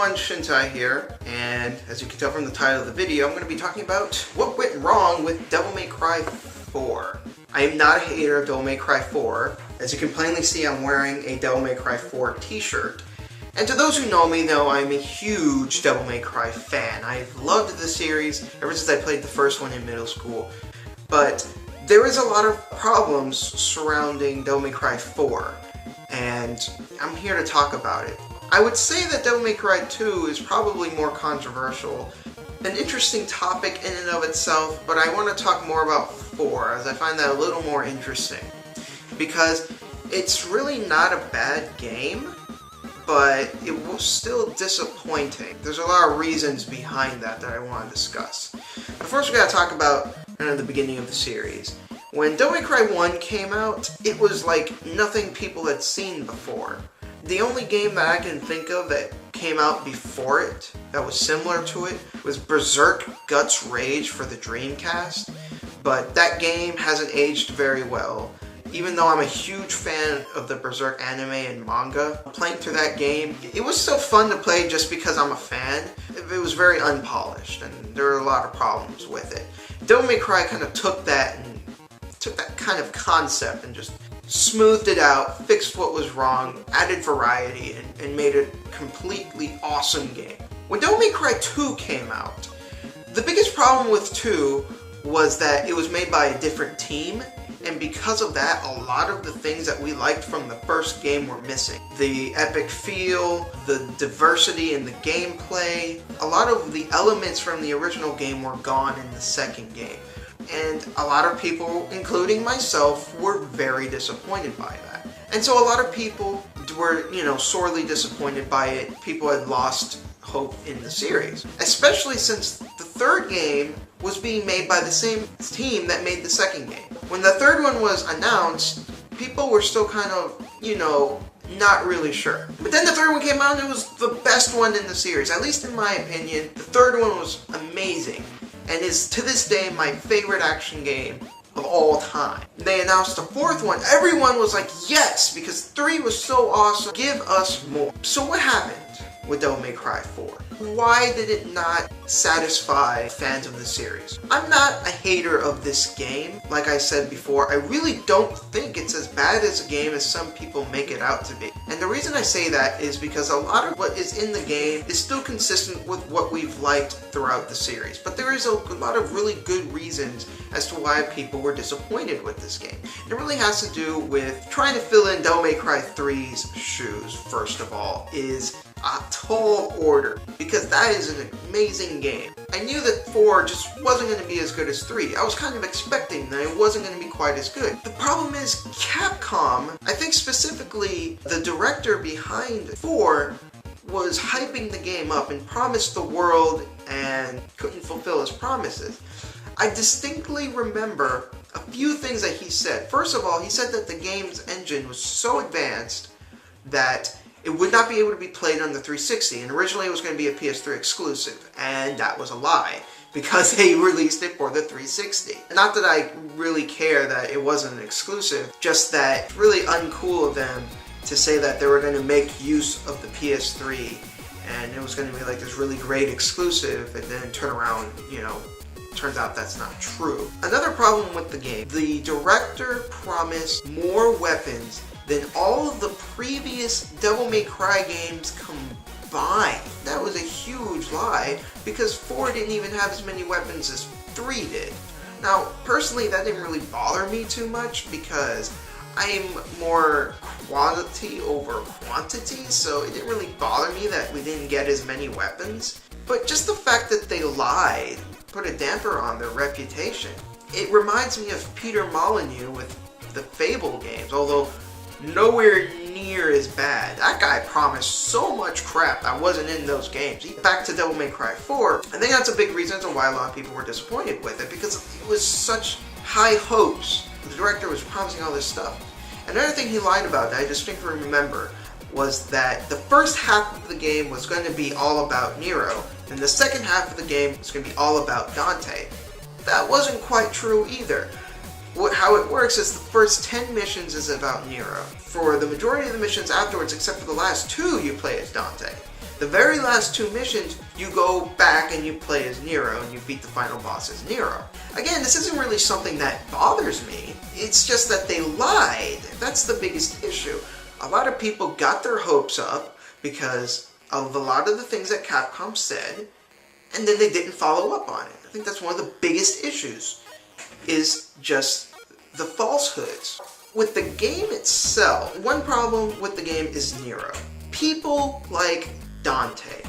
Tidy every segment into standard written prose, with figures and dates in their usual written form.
everyone, Shintai here, and as you can tell from the title of the video, I'm going to be talking about what went wrong with Devil May Cry 4. I am not a hater of Devil May Cry 4. As you can plainly see, I'm wearing a Devil May Cry 4 t-shirt. And to those who know me know I'm a huge Devil May Cry fan. I've loved the series ever since I played the first one in middle school. But there is a lot of problems surrounding Devil May Cry 4, and I'm here to talk about it. I would say that Devil May Cry 2 is probably more controversial, an interesting topic in and of itself, but I want to talk more about 4 as I find that a little more interesting. Because it's really not a bad game, but it was still disappointing. There's a lot of reasons behind that I want to discuss. But first we gotta talk about the beginning of the series. When Devil May Cry 1 came out, it was like nothing people had seen before. The only game that I can think of that came out before it, that was similar to it, was Berserk Guts Rage for the Dreamcast. But that game hasn't aged very well. Even though I'm a huge fan of the Berserk anime and manga, playing through that game, it was still fun to play just because I'm a fan. It was very unpolished, and there were a lot of problems with it. Devil May Cry kind of took that kind of concept and just smoothed it out, fixed what was wrong, added variety, and made it a completely awesome game. When Devil May Cry 2 came out, the biggest problem with 2 was that it was made by a different team, and because of that, a lot of the things that we liked from the first game were missing. The epic feel, the diversity in the gameplay, a lot of the elements from the original game were gone in the second game. And a lot of people, including myself, were very disappointed by that. And so a lot of people were, sorely disappointed by it. People had lost hope in the series. Especially since the third game was being made by the same team that made the second game. When the third one was announced, people were still kind of, not really sure. But then the third one came out and it was the best one in the series. At least in my opinion, the third one was amazing. And is to this day my favorite action game of all time. They announced the fourth one, everyone was like, yes, because 3 was so awesome, give us more. So what happened with Devil May Cry 4? Why did it not satisfy fans of the series? I'm not a hater of this game. Like I said before, I really don't think it's as bad as a game as some people make it out to be. And the reason I say that is because a lot of what is in the game is still consistent with what we've liked throughout the series. But there is a lot of really good reasons as to why people were disappointed with this game. It really has to do with trying to fill in Devil May Cry 3's shoes, first of all, is a tall order, because that is an amazing game. I knew that 4 just wasn't going to be as good as 3. I was kind of expecting that it wasn't going to be quite as good. The problem is Capcom, I think specifically the director behind 4, was hyping the game up and promised the world and couldn't fulfill his promises. I distinctly remember a few things that he said. First of all, he said that the game's engine was so advanced that it would not be able to be played on the 360, and originally it was going to be a PS3 exclusive, and that was a lie, because they released it for the 360. Not that I really care that it wasn't an exclusive, just that it's really uncool of them to say that they were going to make use of the PS3, and it was going to be like this really great exclusive, and then turn around, turns out that's not true. Another problem with the game, the director promised more weapons than all of the previous Devil May Cry games combined. That was a huge lie, because 4 didn't even have as many weapons as 3 did. Now, personally, that didn't really bother me too much, because I'm more quality over quantity, so it didn't really bother me that we didn't get as many weapons. But just the fact that they lied put a damper on their reputation. It reminds me of Peter Molyneux with the Fable games, although nowhere near as bad. That guy promised so much crap that wasn't in those games. Back to Devil May Cry 4, I think that's a big reason as to why a lot of people were disappointed with it, because it was such high hopes. The director was promising all this stuff. Another thing he lied about that I distinctly remember was that the first half of the game was going to be all about Nero, and the second half of the game was going to be all about Dante. That wasn't quite true either. How it works is the first 10 missions is about Nero. For the majority of the missions afterwards, except for the last 2, you play as Dante. The very last 2 missions, you go back and you play as Nero and you beat the final boss as Nero. Again, this isn't really something that bothers me. It's just that they lied. That's the biggest issue. A lot of people got their hopes up because of a lot of the things that Capcom said, and then they didn't follow up on it. I think that's one of the biggest issues, is just the falsehoods. With the game itself, one problem with the game is Nero. People like Dante.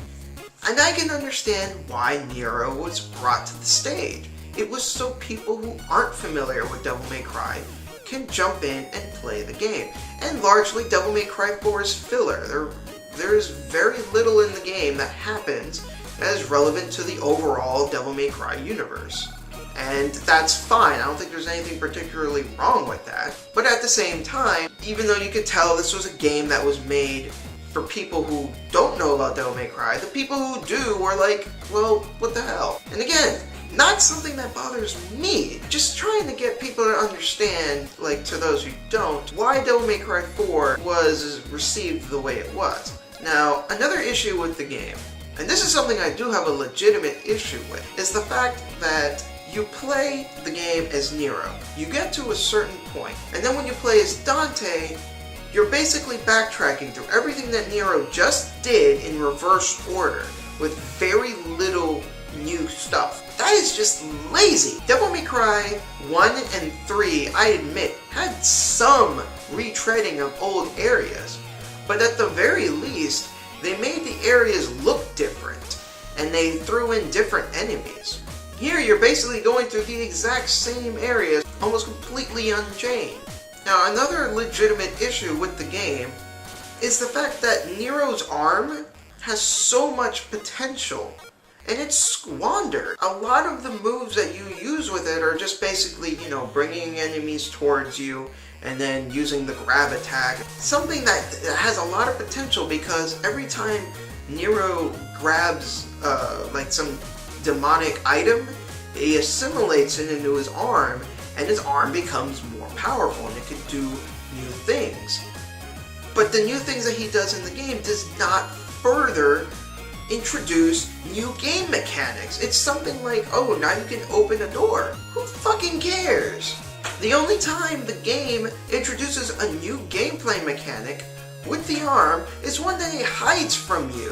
And I can understand why Nero was brought to the stage. It was so people who aren't familiar with Devil May Cry can jump in and play the game. And largely, Devil May Cry 4 is filler. There's very little in the game that happens that is relevant to the overall Devil May Cry universe. And that's fine. I don't think there's anything particularly wrong with that. But at the same time, even though you could tell this was a game that was made for people who don't know about Devil May Cry, the people who do were like, well, what the hell? And again, not something that bothers me. Just trying to get people to understand, like to those who don't, why Devil May Cry 4 was received the way it was. Now, another issue with the game, and this is something I do have a legitimate issue with, is the fact that you play the game as Nero. You get to a certain point, and then when you play as Dante, you're basically backtracking through everything that Nero just did in reverse order, with very little new stuff. That is just lazy. Devil May Cry 1 and 3, I admit, had some retreading of old areas, but at the very least, they made the areas look different, and they threw in different enemies. Here, you're basically going through the exact same areas, almost completely unchanged. Now, another legitimate issue with the game is the fact that Nero's arm has so much potential, and it's squandered. A lot of the moves that you use with it are just basically, bringing enemies towards you and then using the grab attack. Something that has a lot of potential, because every time Nero grabs like some demonic item, he assimilates it into his arm, and his arm becomes more powerful and it can do new things. But the new things that he does in the game does not further introduce new game mechanics. It's something like, oh, now you can open a door. Who fucking cares? The only time the game introduces a new gameplay mechanic with the arm is when it hides from you.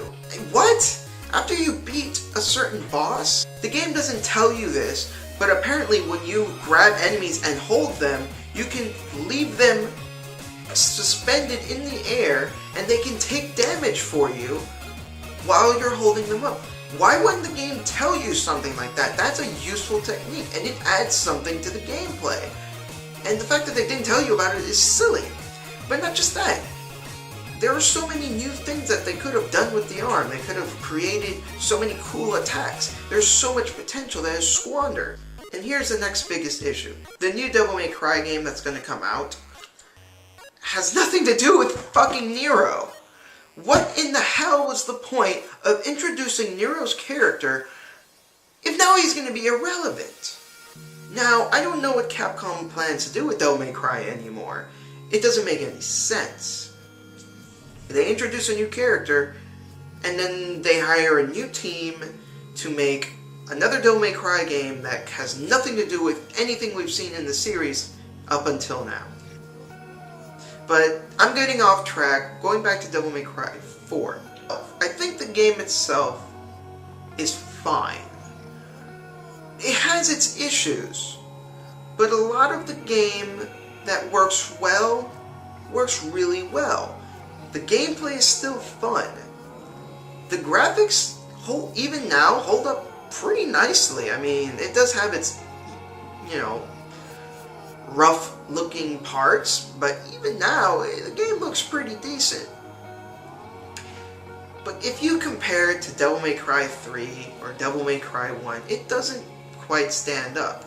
What? After you beat a certain boss? The game doesn't tell you this, but apparently when you grab enemies and hold them, you can leave them suspended in the air and they can take damage for you while you're holding them up. Why wouldn't the game tell you something like that? That's a useful technique, and it adds something to the gameplay. And the fact that they didn't tell you about it is silly. But not just that. There are so many new things that they could have done with the arm. They could have created so many cool attacks. There's so much potential that is squandered. And here's the next biggest issue. The new Devil May Cry game that's going to come out has nothing to do with fucking Nero. What in the hell was the point of introducing Nero's character if now he's going to be irrelevant? Now, I don't know what Capcom plans to do with Devil May Cry anymore. It doesn't make any sense. They introduce a new character, and then they hire a new team to make another Devil May Cry game that has nothing to do with anything we've seen in the series up until now. But I'm getting off track, going back to Devil May Cry 4. I think the game itself is fine. It has its issues, but a lot of the game that works well, works really well. The gameplay is still fun. The graphics, even now, hold up pretty nicely. I mean, it does have its, rough looking parts, but even now, the game looks pretty decent. But if you compare it to Devil May Cry 3 or Devil May Cry 1, it doesn't quite stand up.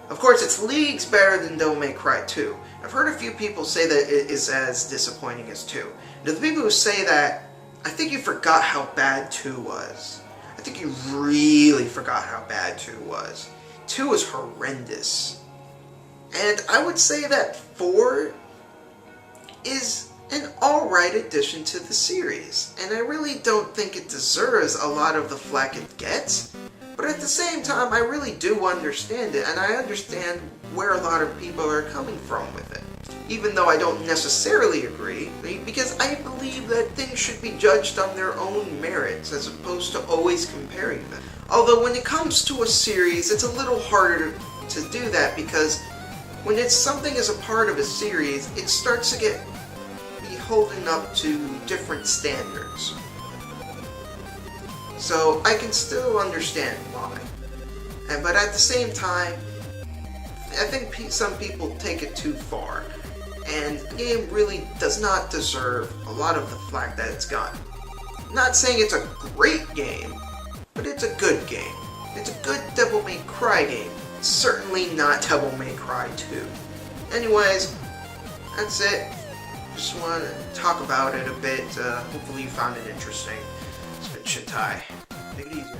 Of course, it's leagues better than Devil May Cry 2. I've heard a few people say that it is as disappointing as 2. Now, the people who say that, I think you forgot how bad 2 was. I think you really forgot how bad 2 was. 2 was horrendous. And I would say that 4 is an alright addition to the series, and I really don't think it deserves a lot of the flack it gets. But at the same time, I really do understand it, and I understand where a lot of people are coming from with it. Even though I don't necessarily agree, because I believe that things should be judged on their own merits as opposed to always comparing them. Although when it comes to a series, it's a little harder to do that because when something is a part of a series, it starts to get beholden up to different standards. So I can still understand why. But at the same time, I think some people take it too far. And the game really does not deserve a lot of the flack that it's gotten. I'm not saying it's a great game, but it's a good game. It's a good Devil May Cry game. It's certainly not Devil May Cry 2. Anyways, that's it. Just want to talk about it a bit. Hopefully you found it interesting. It's been Shintai. Take it easy.